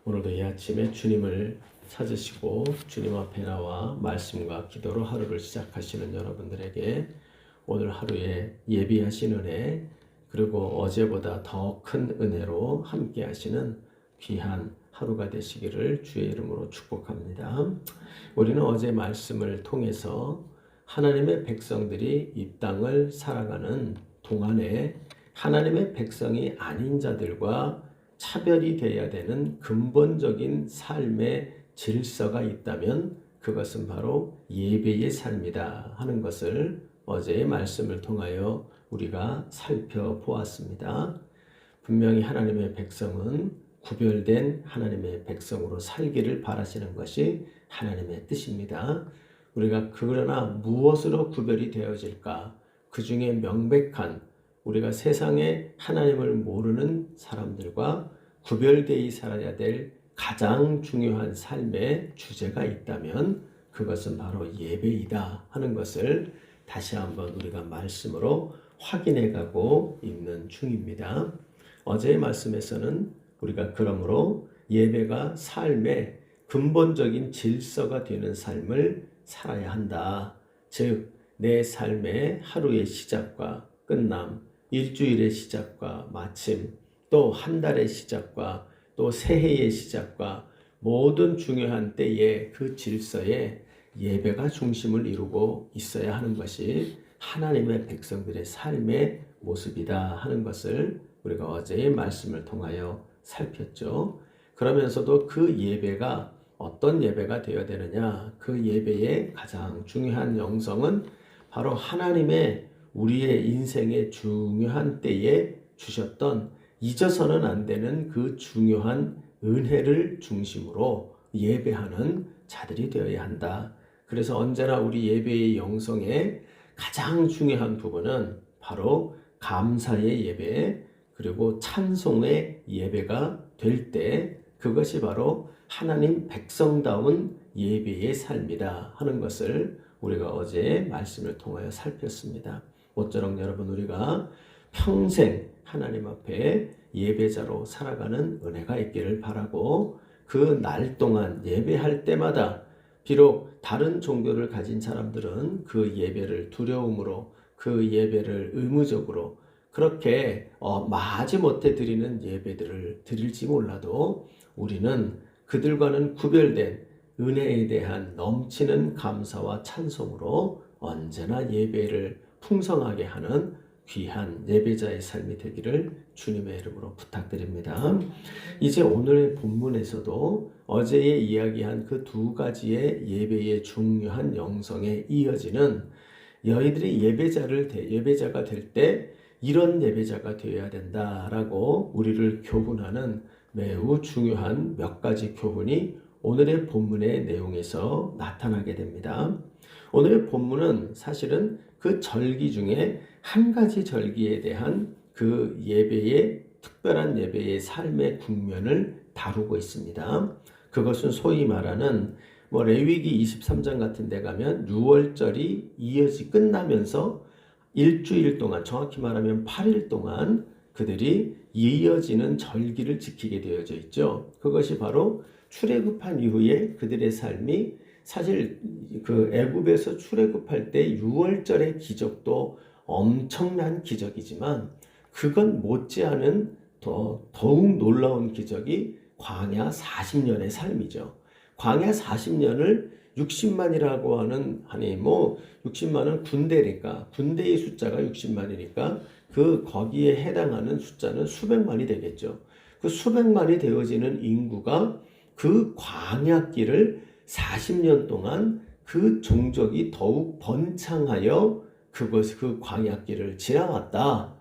오늘도 이 아침에 주님을 찾으시고 주님 앞에 나와 말씀과 기도로 하루를 시작하시는 여러분들에게 오늘 하루에 예비하신 은혜, 그리고 어제보다 더 큰 은혜로 함께 하시는 귀한 하루가 되시기를 주의 이름으로 축복합니다. 우리는 어제 말씀을 통해서 하나님의 백성들이 이 땅을 살아가는 동안에 하나님의 백성이 아닌 자들과 차별이 되어야 되는 근본적인 삶의 질서가 있다면 그것은 바로 예배의 삶이다 하는 것을 어제의 말씀을 통하여 우리가 살펴보았습니다. 분명히 하나님의 백성은 구별된 하나님의 백성으로 살기를 바라시는 것이 하나님의 뜻입니다. 우리가 그러나 무엇으로 구별이 되어질까? 그 중에 명백한 우리가 세상에 하나님을 모르는 사람들과 구별되어 살아야 될 가장 중요한 삶의 주제가 있다면 그것은 바로 예배이다 하는 것을 다시 한번 우리가 말씀으로 확인해 가고 있는 중입니다. 어제의 말씀에서는 우리가 그러므로 예배가 삶의 근본적인 질서가 되는 삶을 살아야 한다. 즉, 내 삶의 하루의 시작과 끝남, 일주일의 시작과 마침, 또 한 달의 시작과 또 새해의 시작과 모든 중요한 때에 그 질서에 예배가 중심을 이루고 있어야 하는 것이 하나님의 백성들의 삶의 모습이다 하는 것을 우리가 어제의 말씀을 통하여 살폈죠. 그러면서도 그 예배가 어떤 예배가 되어야 되느냐, 그 예배의 가장 중요한 영성은 바로 하나님의 우리의 인생의 중요한 때에 주셨던 잊어서는 안 되는 그 중요한 은혜를 중심으로 예배하는 자들이 되어야 한다. 그래서 언제나 우리 예배의 영성의 가장 중요한 부분은 바로 감사의 예배, 그리고 찬송의 예배가 될 때 그것이 바로 하나님 백성다운 예배의 삶이다 하는 것을 우리가 어제 말씀을 통하여 살폈습니다. 모쪼록 여러분, 우리가 평생 하나님 앞에 예배자로 살아가는 은혜가 있기를 바라고, 그 날 동안 예배할 때마다 비록 다른 종교를 가진 사람들은 그 예배를 두려움으로, 그 예배를 의무적으로 그렇게 마지못해 드리는 예배들을 드릴지 몰라도 우리는 그들과는 구별된 은혜에 대한 넘치는 감사와 찬송으로 언제나 예배를 풍성하게 하는 귀한 예배자의 삶이 되기를 주님의 이름으로 부탁드립니다. 이제 오늘의 본문에서도 어제에 이야기한 그 두 가지의 예배의 중요한 영성에 이어지는, 너희들이 예배자가 될 때 이런 예배자가 되어야 된다라고 우리를 교훈하는 매우 중요한 몇 가지 교훈이 오늘의 본문의 내용에서 나타나게 됩니다. 오늘의 본문은 사실은 그 절기 중에 한 가지 절기에 대한 그 예배의, 특별한 예배의 삶의 국면을 다루고 있습니다. 그것은 소위 말하는 레위기 23장 같은 데 가면 6월절이 끝나면서 일주일 동안, 정확히 말하면 8일 동안 그들이 이어지는 절기를 지키게 되어져 있죠. 그것이 바로 출애굽한 이후에 그들의 삶이, 사실 그 애굽에서 출애굽할 때 6월절의 기적도 엄청난 기적이지만 그건 못지않은 더욱 놀라운 기적이 광야 40년의 삶이죠. 광야 40년을 60만이라고 하는, 60만은 군대니까, 군대의 숫자가 60만이니까 거기에 해당하는 숫자는 수백만이 되겠죠. 그 수백만이 되어지는 인구가 그 광야길을 40년 동안 그 종족이 더욱 번창하여 그 광야길을 지나왔다.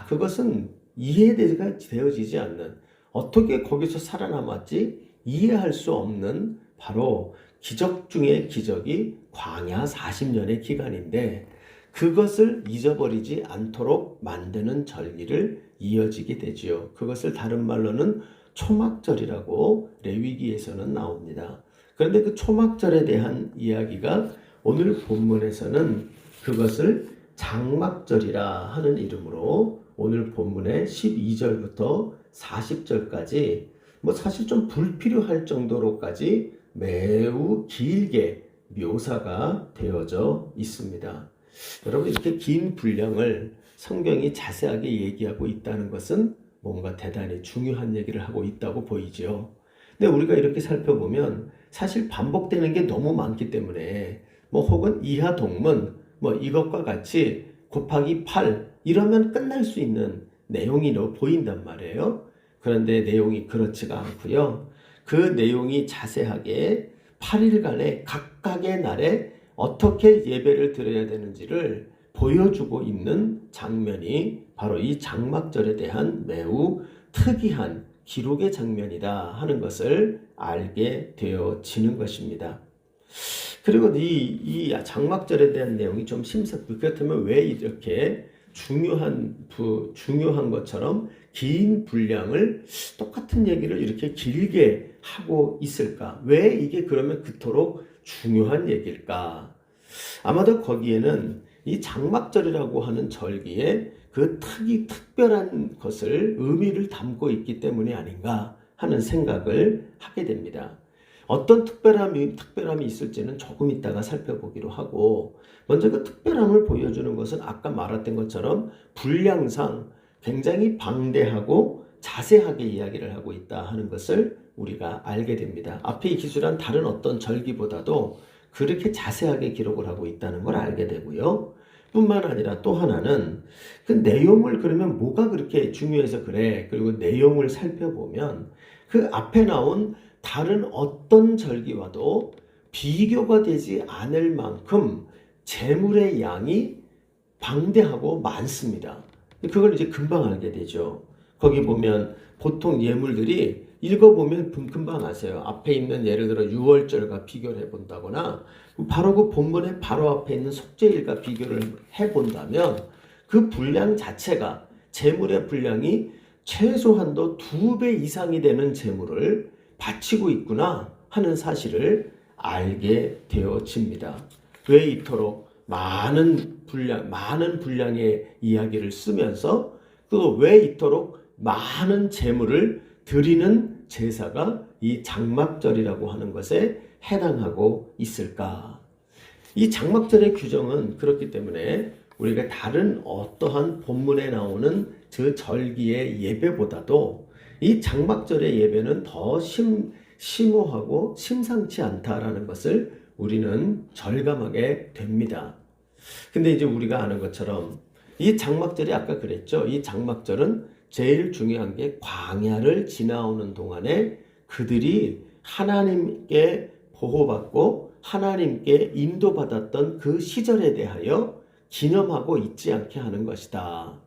그것은 이해가 되어지지 않는, 어떻게 거기서 살아남았지? 이해할 수 없는 바로 기적 중의 기적이 광야 40년의 기간인데, 그것을 잊어버리지 않도록 만드는 절기를 이어지게 되지요. 그것을 다른 말로는 초막절이라고 레위기에서는 나옵니다. 그런데 그 초막절에 대한 이야기가 오늘 본문에서는 그것을 장막절이라 하는 이름으로 오늘 본문의 12절부터 40절까지 뭐 사실 좀 불필요할 정도로까지 매우 길게 묘사가 되어져 있습니다. 여러분, 이렇게 긴 분량을 성경이 자세하게 얘기하고 있다는 것은 뭔가 대단히 중요한 얘기를 하고 있다고 보이죠. 근데 우리가 이렇게 살펴보면 사실 반복되는 게 너무 많기 때문에 뭐 혹은 이하 동문 뭐 이것과 같이 곱하기 8 이러면 끝날 수 있는 내용이 보인단 말이에요. 그런데 내용이 그렇지가 않고요. 그 내용이 자세하게 8일간의 각각의 날에 어떻게 예배를 드려야 되는지를 보여주고 있는 장면이 바로 이 장막절에 대한 매우 특이한 기록의 장면이다 하는 것을 알게 되어지는 것입니다. 그리고 이 장막절에 대한 내용이 좀 그렇다면 왜 이렇게 중요한 것처럼 긴 분량을 똑같은 얘기를 이렇게 길게 하고 있을까? 왜 이게 그러면 그토록 중요한 얘기일까? 아마도 거기에는 이 장막절이라고 하는 절기에 그 특별한 것을 의미를 담고 있기 때문이 아닌가 하는 생각을 하게 됩니다. 어떤 특별함이 있을지는 조금 이따가 살펴보기로 하고, 먼저 그 특별함을 보여주는 것은 아까 말했던 것처럼 분량상 굉장히 방대하고 자세하게 이야기를 하고 있다 하는 것을 우리가 알게 됩니다. 앞에 기술한 다른 어떤 절기보다도 그렇게 자세하게 기록을 하고 있다는 걸 알게 되고요. 뿐만 아니라 또 하나는 그 내용을, 그러면 뭐가 그렇게 중요해서 그래? 그리고 내용을 살펴보면 그 앞에 나온 다른 어떤 절기와도 비교가 되지 않을 만큼 재물의 양이 방대하고 많습니다. 그걸 이제 금방 알게 되죠. 거기 보면 보통 예물들이 읽어보면 금방 아세요. 앞에 있는 예를 들어 6월절과 비교를 해본다거나 바로 그 본문의 바로 앞에 있는 속죄일과 비교를 해본다면 그 분량 자체가, 재물의 분량이 최소한도 2배 이상이 되는 재물을 바치고 있구나 하는 사실을 알게 되어집니다. 왜 이토록 많은 분량의 이야기를 쓰면서 또 왜 이토록 많은 재물을 드리는 제사가 이 장막절이라고 하는 것에 해당하고 있을까? 이 장막절의 규정은 그렇기 때문에 우리가 다른 어떠한 본문에 나오는 그 절기의 예배보다도 이 장막절의 예배는 더 심오하고 심상치 않다라는 것을 우리는 절감하게 됩니다. 근데 이제 우리가 아는 것처럼 이 장막절이 아까 그랬죠. 이 장막절은 제일 중요한 게 광야를 지나오는 동안에 그들이 하나님께 보호받고 하나님께 인도받았던 그 시절에 대하여 기념하고 잊지 않게 하는 것이다.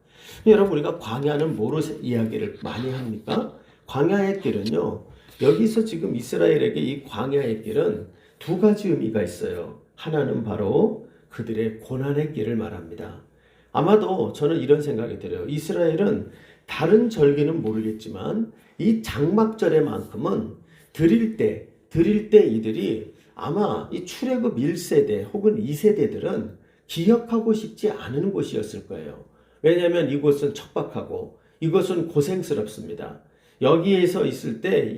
여러분, 우리가 광야는 뭐로 이야기를 많이 합니까? 광야의 길은요, 여기서 지금 이스라엘에게 이 광야의 길은 두 가지 의미가 있어요. 하나는 바로 그들의 고난의 길을 말합니다. 아마도 저는 이런 생각이 들어요. 이스라엘은 다른 절기는 모르겠지만 이 장막절에만큼은 드릴 때 이들이 아마 이 출애굽 1세대 혹은 2세대들은 기억하고 싶지 않은 곳이었을 거예요. 왜냐하면 이곳은 척박하고 이곳은 고생스럽습니다. 여기에서 있을 때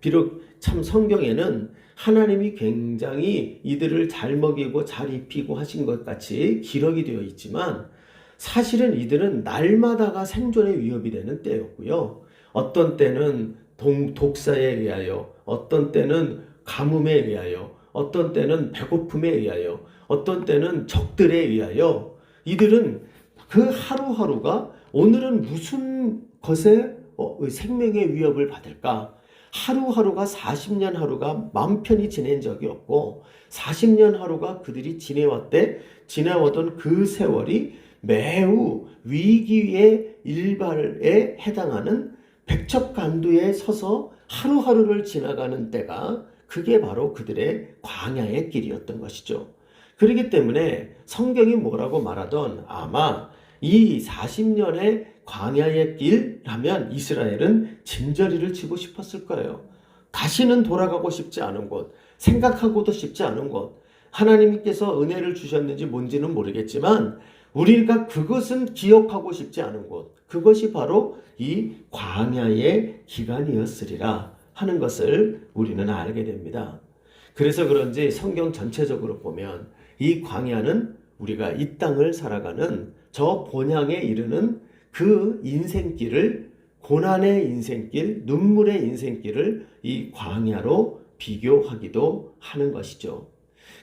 비록 참 성경에는 하나님이 굉장히 이들을 잘 먹이고 잘 입히고 하신 것 같이 기록이 되어 있지만 사실은 이들은 날마다가 생존의 위협이 되는 때였고요. 어떤 때는 독사에 의하여, 어떤 때는 가뭄에 의하여, 어떤 때는 배고픔에 의하여, 어떤 때는 적들에 의하여 이들은 그 하루하루가 오늘은 무슨 것에 생명의 위협을 받을까? 하루하루가 40년 하루가 마음 편히 지낸 적이 없고 40년 하루가 그들이 지내왔던 그 세월이 매우 위기의 일발에 해당하는 백척간두에 서서 하루하루를 지나가는 때가 그게 바로 그들의 광야의 길이었던 것이죠. 그렇기 때문에 성경이 뭐라고 말하던 아마 이 40년의 광야의 길하면 이스라엘은 진저리를 치고 싶었을 거예요. 다시는 돌아가고 싶지 않은 곳, 생각하고도 싶지 않은 곳, 하나님께서 은혜를 주셨는지 뭔지는 모르겠지만 우리가 그것은 기억하고 싶지 않은 곳, 그것이 바로 이 광야의 기간이었으리라 하는 것을 우리는 알게 됩니다. 그래서 그런지 성경 전체적으로 보면 이 광야는 우리가 이 땅을 살아가는 저 본향에 이르는 그 인생길을, 고난의 인생길, 눈물의 인생길을 이 광야로 비교하기도 하는 것이죠.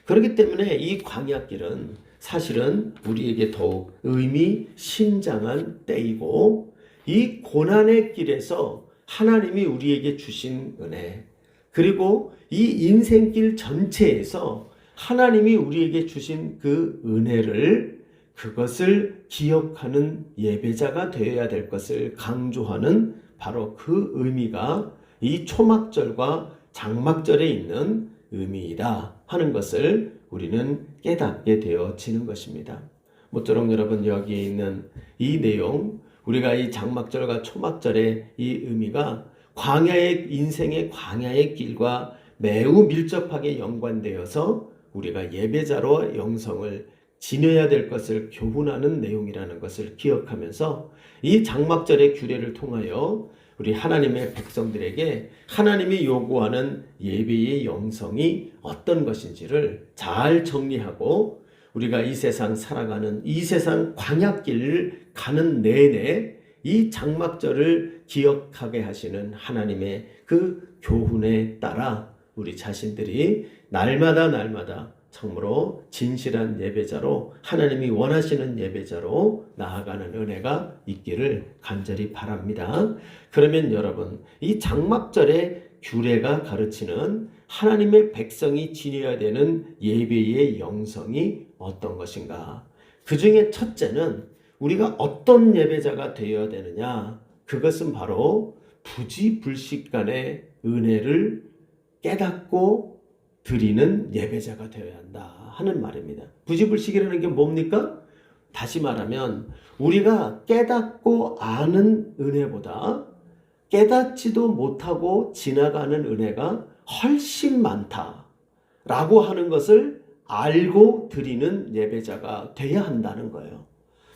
그렇기 때문에 이 광야길은 사실은 우리에게 더욱 의미심장한 때이고, 이 고난의 길에서 하나님이 우리에게 주신 은혜, 그리고 이 인생길 전체에서 하나님이 우리에게 주신 그 은혜를, 그것을 기억하는 예배자가 되어야 될 것을 강조하는 바로 그 의미가 이 초막절과 장막절에 있는 의미이다 하는 것을 우리는 깨닫게 되어지는 것입니다. 모쪼록 여러분, 여기에 있는 이 내용, 우리가 이 장막절과 초막절의 이 의미가 광야의 인생의 광야의 길과 매우 밀접하게 연관되어서 우리가 예배자로 영성을 지녀야 될 것을 교훈하는 내용이라는 것을 기억하면서 이 장막절의 규례를 통하여 우리 하나님의 백성들에게 하나님이 요구하는 예배의 영성이 어떤 것인지를 잘 정리하고, 우리가 이 세상 살아가는 이 세상 광야길을 가는 내내 이 장막절을 기억하게 하시는 하나님의 그 교훈에 따라 우리 자신들이 날마다 참으로 진실한 예배자로, 하나님이 원하시는 예배자로 나아가는 은혜가 있기를 간절히 바랍니다. 그러면 여러분, 이 장막절의 규례가 가르치는 하나님의 백성이 지녀야 되는 예배의 영성이 어떤 것인가? 그 중에 첫째는 우리가 어떤 예배자가 되어야 되느냐? 그것은 바로 부지불식간의 은혜를 깨닫고 드리는 예배자가 되어야 한다 하는 말입니다. 부지불식이라는 게 뭡니까? 다시 말하면 우리가 깨닫고 아는 은혜보다 깨닫지도 못하고 지나가는 은혜가 훨씬 많다라고 하는 것을 알고 드리는 예배자가 돼야 한다는 거예요.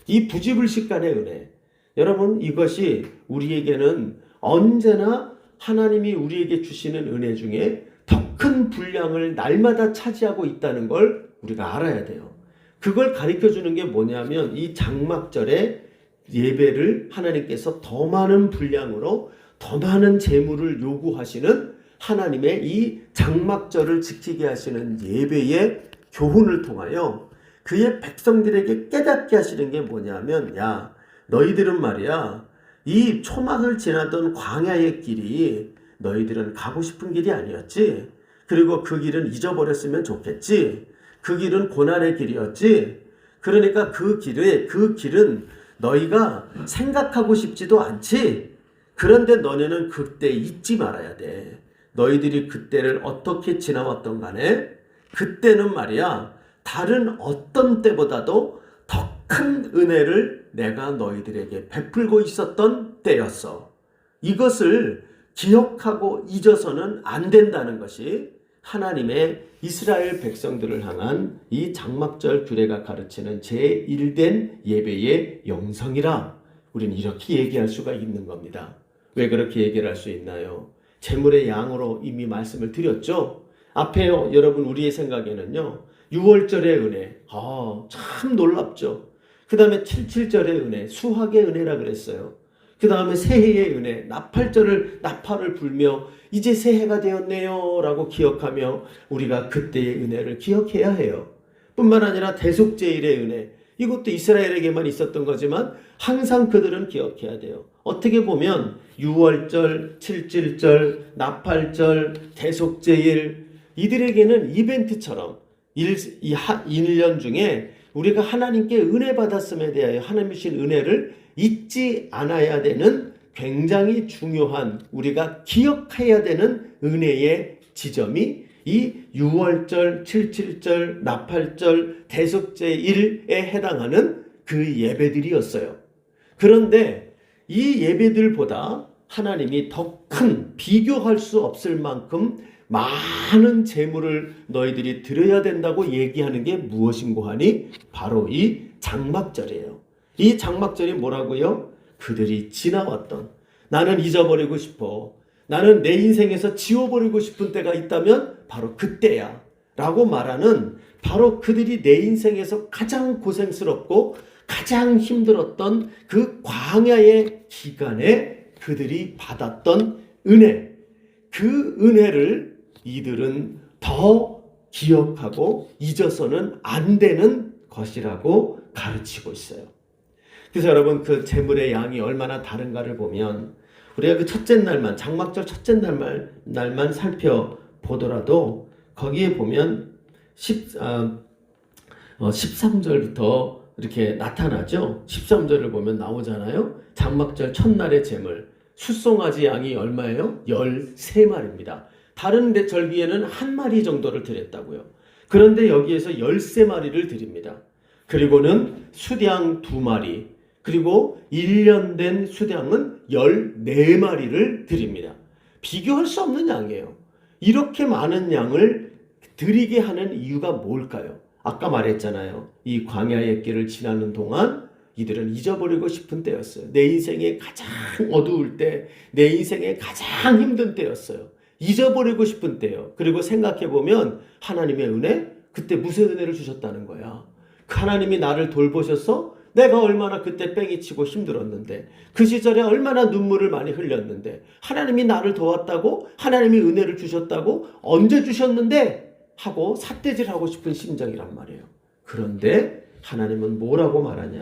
이 부지불식간의 은혜, 여러분, 이것이 우리에게는 언제나 하나님이 우리에게 주시는 은혜 중에 더 큰 분량을 날마다 차지하고 있다는 걸 우리가 알아야 돼요. 그걸 가르쳐 주는 게 뭐냐면 이 장막절에 예배를 하나님께서 더 많은 분량으로 더 많은 재물을 요구하시는 하나님의 이 장막절을 지키게 하시는 예배의 교훈을 통하여 그의 백성들에게 깨닫게 하시는 게 뭐냐면, 야, 너희들은 말이야, 이 초막을 지나던 광야의 길이 너희들은 가고 싶은 길이 아니었지. 그리고 그 길은 잊어버렸으면 좋겠지. 그 길은 고난의 길이었지. 그러니까 그 길은 너희가 생각하고 싶지도 않지. 그런데 너네는 그때 잊지 말아야 돼. 너희들이 그때를 어떻게 지나왔던 간에 그때는 말이야, 다른 어떤 때보다도 더 큰 은혜를 내가 너희들에게 베풀고 있었던 때였어. 이것을 기억하고 잊어서는 안 된다는 것이 하나님의 이스라엘 백성들을 향한 이 장막절 규례가 가르치는 제1된 예배의 영성이라 우리는 이렇게 얘기할 수가 있는 겁니다. 왜 그렇게 얘기를 할 수 있나요? 제물의 양으로 이미 말씀을 드렸죠. 앞에요, 여러분, 우리의 생각에는요, 6월절의 은혜, 참 놀랍죠. 그 다음에 77절의 은혜, 수학의 은혜라 그랬어요. 그 다음에 새해의 은혜, 나팔을 불며 이제 새해가 되었네요 라고 기억하며 우리가 그때의 은혜를 기억해야 해요. 뿐만 아니라 대속제일의 은혜, 이것도 이스라엘에게만 있었던 거지만 항상 그들은 기억해야 돼요. 어떻게 보면 6월절, 77절, 나팔절, 대속제일, 이들에게는 이벤트처럼 1년 중에 우리가 하나님께 은혜 받았음에 대하여 하나님 주신 은혜를 잊지 않아야 되는 굉장히 중요한, 우리가 기억해야 되는 은혜의 지점이 이 6월절, 77절, 나팔절, 대속제일에 해당하는 그 예배들이었어요. 그런데 이 예배들보다 하나님이 더 큰, 비교할 수 없을 만큼 많은 재물을 너희들이 드려야 된다고 얘기하는 게 무엇인고 하니 바로 이 장막절이에요. 이 장막절이 뭐라고요? 그들이 지나왔던, 나는 잊어버리고 싶어, 나는 내 인생에서 지워버리고 싶은 때가 있다면 바로 그때야 라고 말하는, 바로 그들이 내 인생에서 가장 고생스럽고 가장 힘들었던 그 광야의 기간에 그들이 받았던 은혜, 그 은혜를 이들은 더 기억하고 잊어서는 안 되는 것이라고 가르치고 있어요. 그래서 여러분, 그 제물의 양이 얼마나 다른가를 보면, 우리가 그 첫째 날만, 장막절 첫째 날만 살펴보더라도 거기에 보면 13절부터 이렇게 나타나죠. 13절을 보면 나오잖아요. 장막절 첫날의 제물, 숫송아지 양이 얼마예요? 13마리입니다. 다른 절기에는 한 마리 정도를 드렸다고요. 그런데 여기에서 13마리를 드립니다. 그리고는 수양 2마리, 그리고 1년 된 수양은 14마리를 드립니다. 비교할 수 없는 양이에요. 이렇게 많은 양을 드리게 하는 이유가 뭘까요? 아까 말했잖아요. 이 광야의 길을 지나는 동안 이들은 잊어버리고 싶은 때였어요. 내 인생에 가장 어두울 때, 내 인생에 가장 힘든 때였어요. 잊어버리고 싶은 때요. 그리고 생각해보면 하나님의 은혜? 그때 무슨 은혜를 주셨다는 거야. 하나님이 나를 돌보셔서 내가 얼마나 그때 뺑이치고 힘들었는데, 그 시절에 얼마나 눈물을 많이 흘렸는데, 하나님이 나를 도왔다고, 하나님이 은혜를 주셨다고, 언제 주셨는데 하고 삿대질하고 싶은 심정이란 말이에요. 그런데 하나님은 뭐라고 말하냐?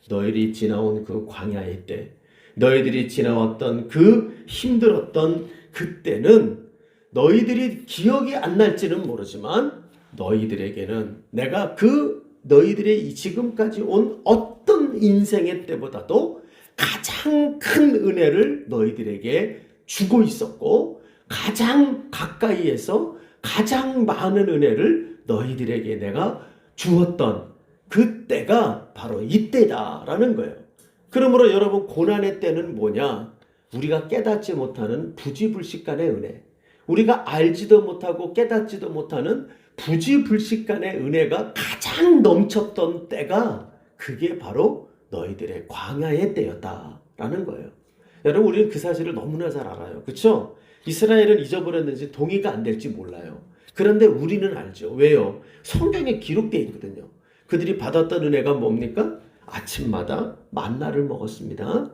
너희들이 지나온 그 광야의 때, 너희들이 지나왔던 그 힘들었던 그때는 너희들이 기억이 안 날지는 모르지만 너희들에게는 내가 그 너희들의 지금까지 온 어떤 인생의 때보다도 가장 큰 은혜를 너희들에게 주고 있었고, 가장 가까이에서 가장 많은 은혜를 너희들에게 내가 주었던 그때가 바로 이때다라는 거예요. 그러므로 여러분, 고난의 때는 뭐냐? 우리가 깨닫지 못하는 부지불식간의 은혜, 우리가 알지도 못하고 깨닫지도 못하는 부지불식간의 은혜가 가장 넘쳤던 때가, 그게 바로 너희들의 광야의 때였다라는 거예요. 여러분, 우리는 그 사실을 너무나 잘 알아요. 그렇죠? 이스라엘은 잊어버렸는지 동의가 안 될지 몰라요. 그런데 우리는 알죠. 왜요? 성경에 기록되어 있거든요. 그들이 받았던 은혜가 뭡니까? 아침마다 만나를 먹었습니다.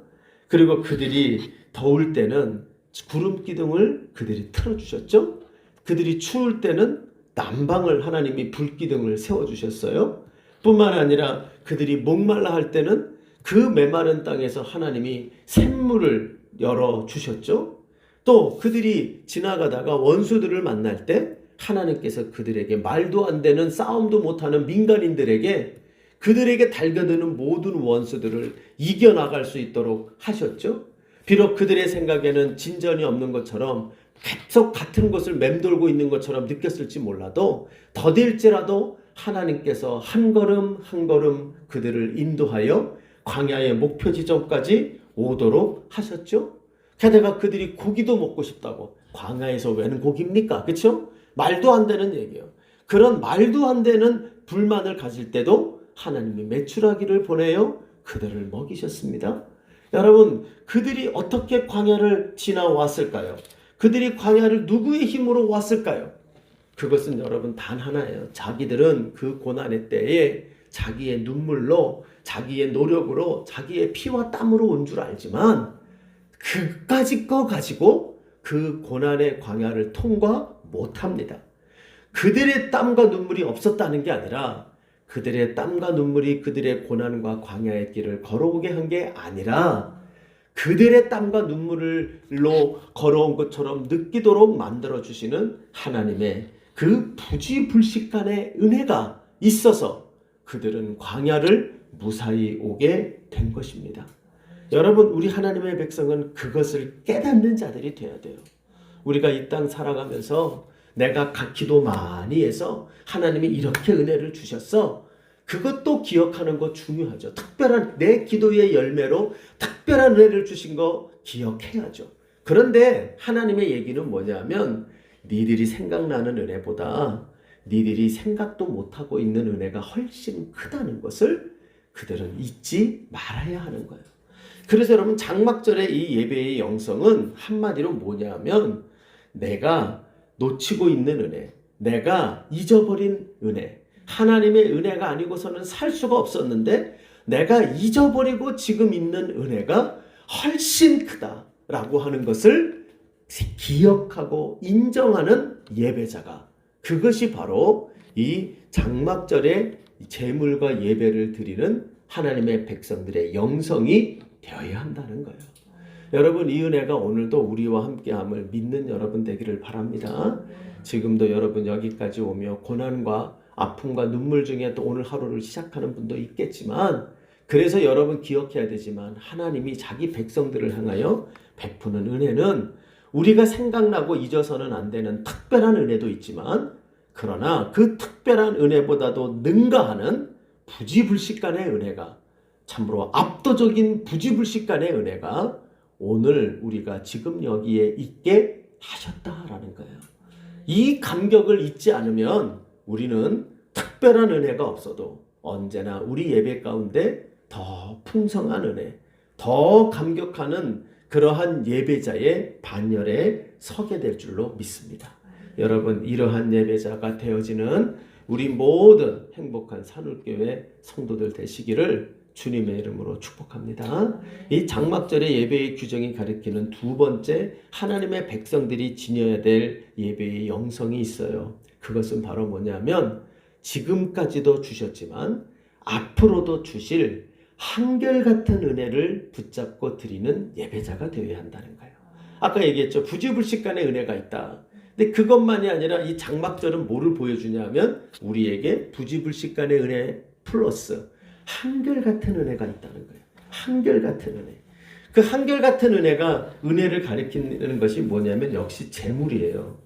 그리고 그들이 더울 때는 구름 기둥을 그들이 틀어주셨죠. 그들이 추울 때는 난방을, 하나님이 불기둥을 세워주셨어요. 뿐만 아니라 그들이 목말라 할 때는 그 메마른 땅에서 하나님이 샘물을 열어주셨죠. 또 그들이 지나가다가 원수들을 만날 때 하나님께서 그들에게 말도 안 되는, 싸움도 못하는 민간인들에게, 그들에게 달겨드는 모든 원수들을 이겨나갈 수 있도록 하셨죠. 비록 그들의 생각에는 진전이 없는 것처럼, 계속 같은 곳을 맴돌고 있는 것처럼 느꼈을지 몰라도, 더딜지라도 하나님께서 한 걸음 한 걸음 그들을 인도하여 광야의 목표 지점까지 오도록 하셨죠. 게다가 그들이 고기도 먹고 싶다고, 광야에서 웬 고기입니까? 그렇죠? 말도 안 되는 얘기예요. 그런 말도 안 되는 불만을 가질 때도 하나님이 메추라기를 보내요 그들을 먹이셨습니다. 여러분, 그들이 어떻게 광야를 지나왔을까요? 그들이 광야를 누구의 힘으로 왔을까요? 그것은 여러분 단 하나예요. 자기들은 그 고난의 때에 자기의 눈물로, 자기의 노력으로, 자기의 피와 땀으로 온 줄 알지만, 그까짓 거 가지고 그 고난의 광야를 통과 못합니다. 그들의 땀과 눈물이 없었다는 게 아니라, 그들의 땀과 눈물이 그들의 고난과 광야의 길을 걸어오게 한 게 아니라, 그들의 땀과 눈물로 걸어온 것처럼 느끼도록 만들어주시는 하나님의 그 부지불식간의 은혜가 있어서 그들은 광야를 무사히 오게 된 것입니다. 여러분, 우리 하나님의 백성은 그것을 깨닫는 자들이 되어야 돼요. 우리가 이 땅 살아가면서 내가 기도 많이 해서 하나님이 이렇게 은혜를 주셨어, 그것도 기억하는 거 중요하죠. 특별한 내 기도의 열매로 특별한 은혜를 주신 거 기억해야죠. 그런데 하나님의 얘기는 뭐냐면, 니들이 생각나는 은혜보다 니들이 생각도 못하고 있는 은혜가 훨씬 크다는 것을 그들은 잊지 말아야 하는 거예요. 그래서 여러분 장막절의 이 예배의 영성은 한마디로 뭐냐면 내가 놓치고 있는 은혜, 내가 잊어버린 은혜, 하나님의 은혜가 아니고서는 살 수가 없었는데 내가 잊어버리고 지금 있는 은혜가 훨씬 크다라고 하는 것을 기억하고 인정하는 예배자가, 그것이 바로 이 장막절에 제물과 예배를 드리는 하나님의 백성들의 영성이 되어야 한다는 거예요. 여러분, 이 은혜가 오늘도 우리와 함께함을 믿는 여러분 되기를 바랍니다. 지금도 여러분 여기까지 오며 고난과 아픔과 눈물 중에 또 오늘 하루를 시작하는 분도 있겠지만, 그래서 여러분 기억해야 되지만 하나님이 자기 백성들을 향하여 베푸는 은혜는 우리가 생각나고 잊어서는 안 되는 특별한 은혜도 있지만, 그러나 그 특별한 은혜보다도 능가하는 부지불식간의 은혜가, 참으로 압도적인 부지불식간의 은혜가 오늘 우리가 지금 여기에 있게 하셨다라는 거예요. 이 감격을 잊지 않으면 우리는 특별한 은혜가 없어도 언제나 우리 예배 가운데 더 풍성한 은혜, 더 감격하는 그러한 예배자의 반열에 서게 될 줄로 믿습니다. 여러분, 이러한 예배자가 되어지는 우리 모든 행복한 산울교회 성도들 되시기를 주님의 이름으로 축복합니다. 이 장막절의 예배의 규정이 가리키는 두 번째 하나님의 백성들이 지녀야 될 예배의 영성이 있어요. 그것은 바로 뭐냐면 지금까지도 주셨지만 앞으로도 주실 한결같은 은혜를 붙잡고 드리는 예배자가 되어야 한다는 거예요. 아까 얘기했죠. 부지불식간의 은혜가 있다. 근데 그것만이 아니라 이 장막절은 뭐를 보여주냐면 우리에게 부지불식간의 은혜 플러스 한결같은 은혜가 있다는 거예요. 한결같은 은혜. 그 한결같은 은혜를 가리키는 것이 뭐냐면 역시 제물이에요.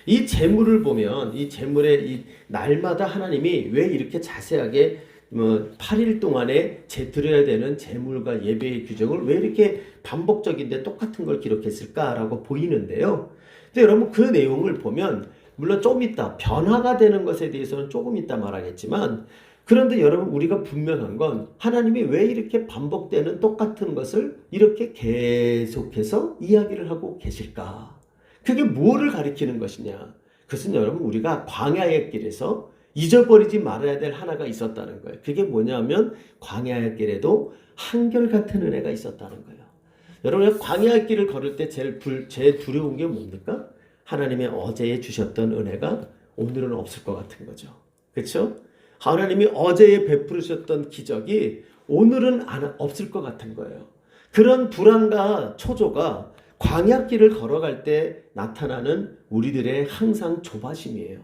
이 제물을 보면 이 제물의 이 날마다 하나님이 왜 이렇게 자세하게 8일 동안에 드려야 되는 제물과 예배의 규정을 왜 이렇게 반복적인데 똑같은 걸 기록했을까라고 보이는데요. 근데 여러분 그 내용을 보면 물론 좀 이따 변화가 되는 것에 대해서는 조금 이따 말하겠지만, 그런데 여러분 우리가 분명한 건 하나님이 왜 이렇게 반복되는 똑같은 것을 이렇게 계속해서 이야기를 하고 계실까? 그게 무엇을 가리키는 것이냐? 그것은 여러분 우리가 광야의 길에서 잊어버리지 말아야 될 하나가 있었다는 거예요. 그게 뭐냐면 광야의 길에도 한결같은 은혜가 있었다는 거예요. 여러분 광야의 길을 걸을 때 제일 두려운 게 뭡니까? 하나님의 어제에 주셨던 은혜가 오늘은 없을 것 같은 거죠. 그렇죠? 하나님이 어제에 베푸셨던 기적이 오늘은 없을 것 같은 거예요. 그런 불안과 초조가 광야길을 걸어갈 때 나타나는 우리들의 항상 조바심이에요.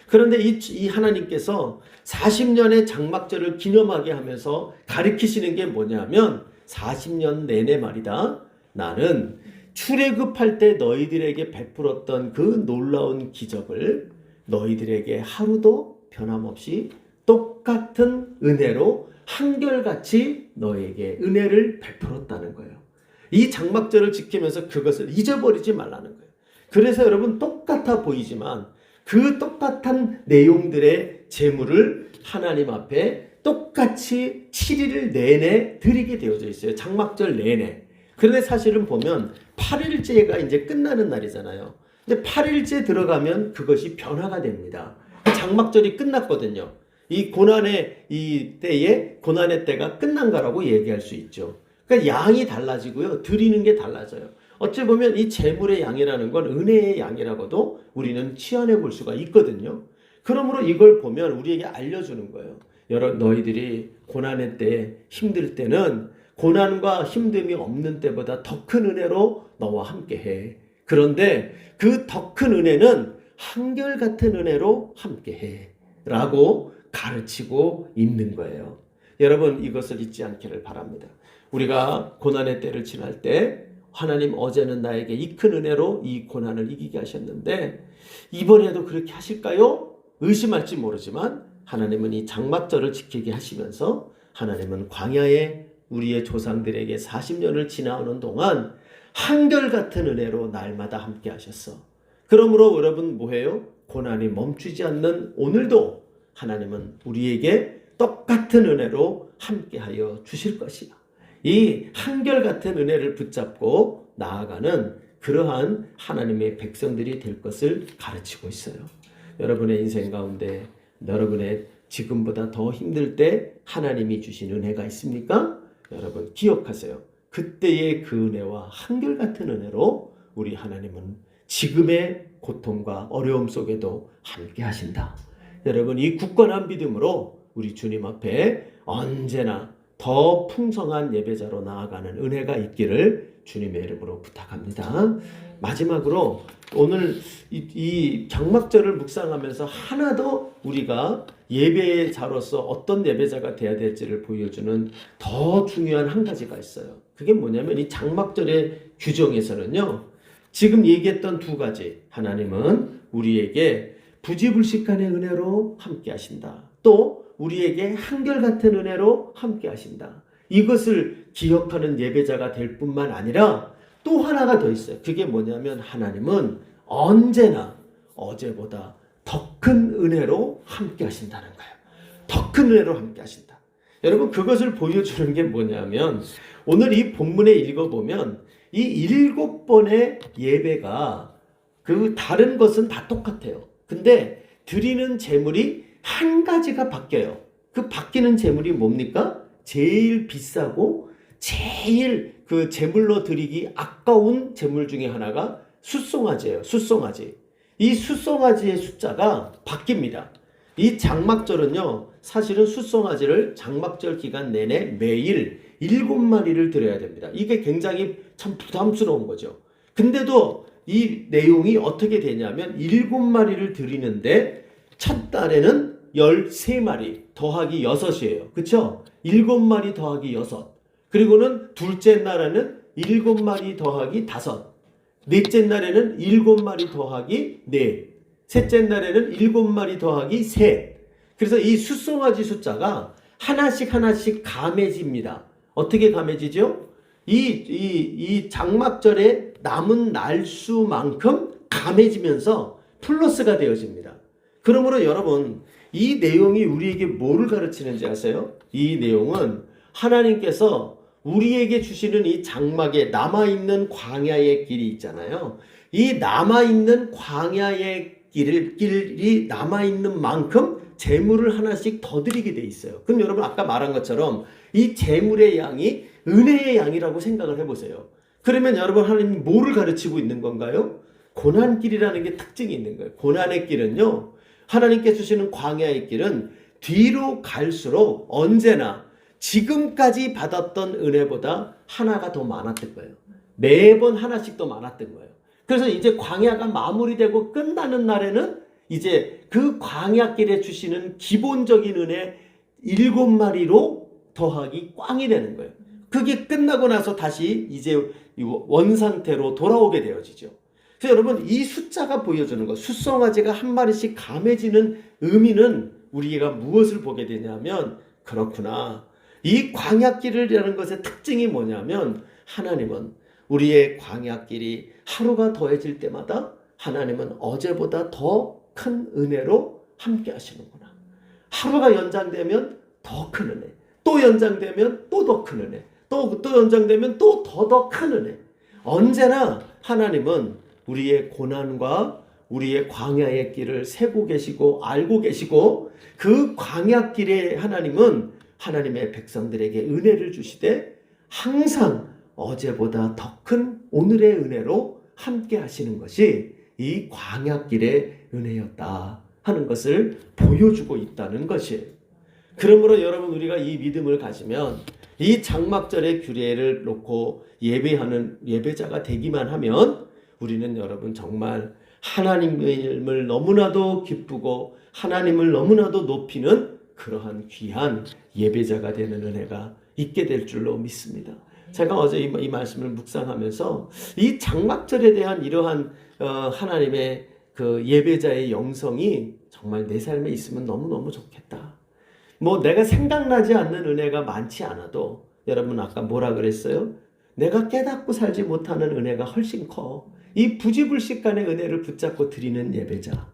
그런데 이 하나님께서 40년의 장막절을 기념하게 하면서 가리키시는 게 뭐냐면 40년 내내 말이다. 나는 출애굽할 때 너희들에게 베풀었던 그 놀라운 기적을 너희들에게 하루도 변함없이 똑같은 은혜로 한결같이 너에게 은혜를 베풀었다는 거예요. 이 장막절을 지키면서 그것을 잊어버리지 말라는 거예요. 그래서 여러분 똑같아 보이지만 그 똑같은 내용들의 제물을 하나님 앞에 똑같이 7일 내내 드리게 되어져 있어요. 장막절 내내. 그런데 사실은 보면 8일째가 이제 끝나는 날이잖아요. 근데 8일째 들어가면 그것이 변화가 됩니다. 장막절이 끝났거든요. 이 고난의 고난의 때가 끝난 거라고 얘기할 수 있죠. 그러니까 양이 달라지고요. 드리는 게 달라져요. 어찌 보면 이 제물의 양이라는 건 은혜의 양이라고도 우리는 치환해 볼 수가 있거든요. 그러므로 이걸 보면 우리에게 알려주는 거예요. 너희들이 고난의 때 힘들 때는 고난과 힘듦이 없는 때보다 더 큰 은혜로 너와 함께 해. 그런데 그 더 큰 은혜는 한결같은 은혜로 함께 해. 라고 가르치고 있는 거예요. 여러분 이것을 잊지 않기를 바랍니다. 우리가 고난의 때를 지날 때 하나님 어제는 나에게 이 큰 은혜로 이 고난을 이기게 하셨는데 이번에도 그렇게 하실까요? 의심할지 모르지만 하나님은 이 장막절을 지키게 하시면서 하나님은 광야에 우리의 조상들에게 40년을 지나오는 동안 한결같은 은혜로 날마다 함께 하셨어. 그러므로 여러분 뭐해요? 고난이 멈추지 않는 오늘도 하나님은 우리에게 똑같은 은혜로 함께하여 주실 것이야. 이 한결같은 은혜를 붙잡고 나아가는 그러한 하나님의 백성들이 될 것을 가르치고 있어요. 여러분의 인생 가운데 여러분의 지금보다 더 힘들 때 하나님이 주신 은혜가 있습니까? 여러분 기억하세요. 그때의 그 은혜와 한결같은 은혜로 우리 하나님은 지금의 고통과 어려움 속에도 함께 하신다. 여러분 이 굳건한 믿음으로 우리 주님 앞에 언제나 더 풍성한 예배자로 나아가는 은혜가 있기를 주님의 이름으로 부탁합니다. 마지막으로 오늘 이 장막절을 묵상하면서 하나 더 우리가 예배자로서 어떤 예배자가 되어야 될지를 보여주는 더 중요한 한 가지가 있어요. 그게 뭐냐면 이 장막절의 규정에서는요. 지금 얘기했던 두 가지, 하나님은 우리에게 부지불식간의 은혜로 함께 하신다. 또 우리에게 한결같은 은혜로 함께 하신다. 이것을 기억하는 예배자가 될 뿐만 아니라 또 하나가 더 있어요. 그게 뭐냐면 하나님은 언제나 어제보다 더 큰 은혜로 함께 하신다는 거예요. 더 큰 은혜로 함께 하신다. 여러분 그것을 보여주는 게 뭐냐면 오늘 이 본문에 읽어보면 이 7번의 예배가 그 다른 것은 다 똑같아요. 근데 드리는 제물이 한 가지가 바뀌어요. 그 바뀌는 제물이 뭡니까? 제일 비싸고 제일 그 제물로 드리기 아까운 제물 중에 하나가 숫송아지예요. 숫송아지. 이 숫송아지의 숫자가 바뀝니다. 이 장막절은요. 사실은 숫송아지를 장막절 기간 내내 매일 7마리를 드려야 됩니다. 이게 굉장히 참 부담스러운 거죠. 근데도 이 내용이 어떻게 되냐면 7마리를 드리는데 첫 달에는 13마리 더하기 6이에요. 그쵸? 7마리 더하기 6. 그리고는 둘째 날에는 7마리 더하기 5. 넷째 날에는 7마리 더하기 4. 셋째 날에는 7마리 더하기 3. 그래서 이 숫송아지 숫자가 하나씩 감해집니다. 어떻게 감해지죠? 이 장막절에 남은 날수만큼 감해지면서 플러스가 되어집니다. 그러므로 여러분 이 내용이 우리에게 뭐를 가르치는지 아세요? 이 내용은 하나님께서 우리에게 주시는 이 장막에 남아있는 광야의 길이 있잖아요. 이 남아있는 광야의 길이 남아있는 만큼 재물을 하나씩 더 드리게 돼 있어요. 그럼 여러분 아까 말한 것처럼 이 재물의 양이 은혜의 양이라고 생각을 해보세요. 그러면 여러분 하나님이 뭐를 가르치고 있는 건가요? 고난길이라는 게 특징이 있는 거예요. 고난의 길은요. 하나님께 주시는 광야의 길은 뒤로 갈수록 언제나 지금까지 받았던 은혜보다 하나가 더 많았던 거예요. 매번 하나씩 더 많았던 거예요. 그래서 이제 광야가 마무리되고 끝나는 날에는 이제 그 광야길에 주시는 기본적인 은혜 7마리로 더하기 꽝이 되는 거예요. 그게 끝나고 나서 다시 이제 원상태로 돌아오게 되어지죠. 그래서 여러분 이 숫자가 보여주는 것, 숫송아지가 한 마리씩 감해지는 의미는 우리가 무엇을 보게 되냐면 그렇구나. 이 광야길이라는 것의 특징이 뭐냐면 하나님은 우리의 광야길이 하루가 더해질 때마다 하나님은 어제보다 더 큰 은혜로 함께 하시는구나. 하루가 연장되면 더 큰 은혜, 또 연장되면 또 더 큰 은혜, 또 연장되면 또 더 큰 은혜. 언제나 하나님은 우리의 고난과 우리의 광야의 길을 세고 계시고 알고 계시고 그 광야길에 하나님은 하나님의 백성들에게 은혜를 주시되 항상 어제보다 더 큰 오늘의 은혜로 함께 하시는 것이 이 광야길의 은혜였다 하는 것을 보여주고 있다는 것이에요. 그러므로 여러분 우리가 이 믿음을 가지면 이 장막절의 규례를 놓고 예배하는 예배자가 되기만 하면 우리는 여러분 정말 하나님을 너무나도 기쁘고 하나님을 너무나도 높이는 그러한 귀한 예배자가 되는 은혜가 있게 될 줄로 믿습니다. 제가 어제 이 말씀을 묵상하면서 이 장막절에 대한 이러한 하나님의 그 예배자의 영성이 정말 내 삶에 있으면 너무너무 좋겠다. 뭐 내가 생각나지 않는 은혜가 많지 않아도 여러분 아까 뭐라 그랬어요? 내가 깨닫고 살지 못하는 은혜가 훨씬 커. 이 부지불식간의 은혜를 붙잡고 드리는 예배자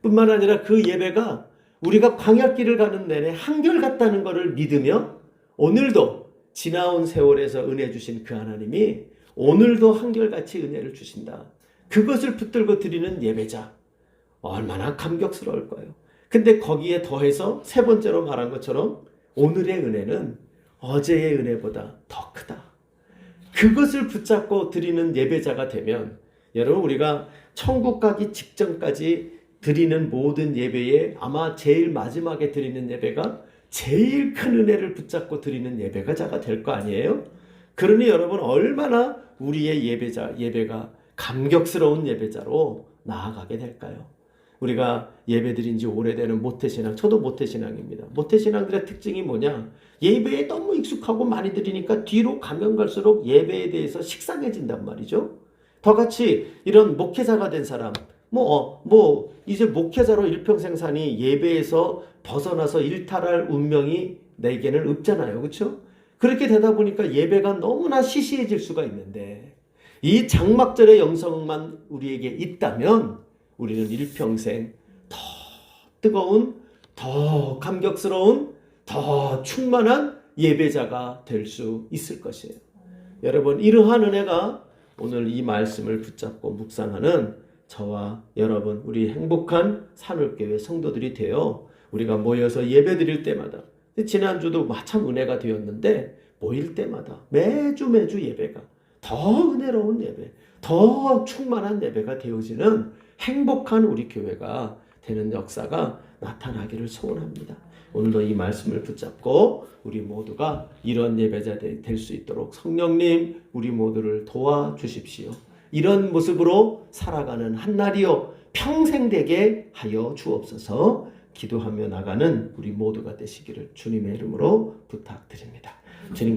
뿐만 아니라 그 예배가 우리가 광야길을 가는 내내 한결같다는 것을 믿으며 오늘도 지나온 세월에서 은혜 주신 그 하나님이 오늘도 한결같이 은혜를 주신다. 그것을 붙들고 드리는 예배자 얼마나 감격스러울까요? 근데 거기에 더해서 세 번째로 말한 것처럼 오늘의 은혜는 어제의 은혜보다 더 크다. 그것을 붙잡고 드리는 예배자가 되면 여러분 우리가 천국 가기 직전까지 드리는 모든 예배에 아마 제일 마지막에 드리는 예배가 제일 큰 은혜를 붙잡고 드리는 예배자가 될 거 아니에요? 그러니 여러분 얼마나 우리의 예배가 감격스러운 예배자로 나아가게 될까요? 우리가 예배드린 지 오래되는 모태신앙, 저도 모태신앙입니다. 모태신앙들의 특징이 뭐냐? 예배에 너무 익숙하고 많이 드리니까 뒤로 가면 갈수록 예배에 대해서 식상해진단 말이죠. 더같이 이런 목회자가 된 사람, 이제 목회자로 일평생 사니 예배에서 벗어나서 일탈할 운명이 내게는 없잖아요. 그렇죠? 그렇게 되다 보니까 예배가 너무나 시시해질 수가 있는데 이 장막절의 영성만 우리에게 있다면 우리는 일평생 더 뜨거운, 더 감격스러운, 더 충만한 예배자가 될 수 있을 것이에요. 여러분 이러한 은혜가 오늘 이 말씀을 붙잡고 묵상하는 저와 여러분 우리 행복한 산울교회 성도들이 되어 우리가 모여서 예배드릴 때마다 지난주도 마참 은혜가 되었는데 모일 때마다 매주 예배가 더 은혜로운 예배, 더 충만한 예배가 되어지는 행복한 우리 교회가 되는 역사가 나타나기를 소원합니다. 오늘도 이 말씀을 붙잡고 우리 모두가 이런 예배자 될 수 있도록 성령님 우리 모두를 도와주십시오. 이런 모습으로 살아가는 한날이요 평생 되게 하여 주옵소서. 기도하며 나가는 우리 모두가 되시기를 주님의 이름으로 부탁드립니다. 주님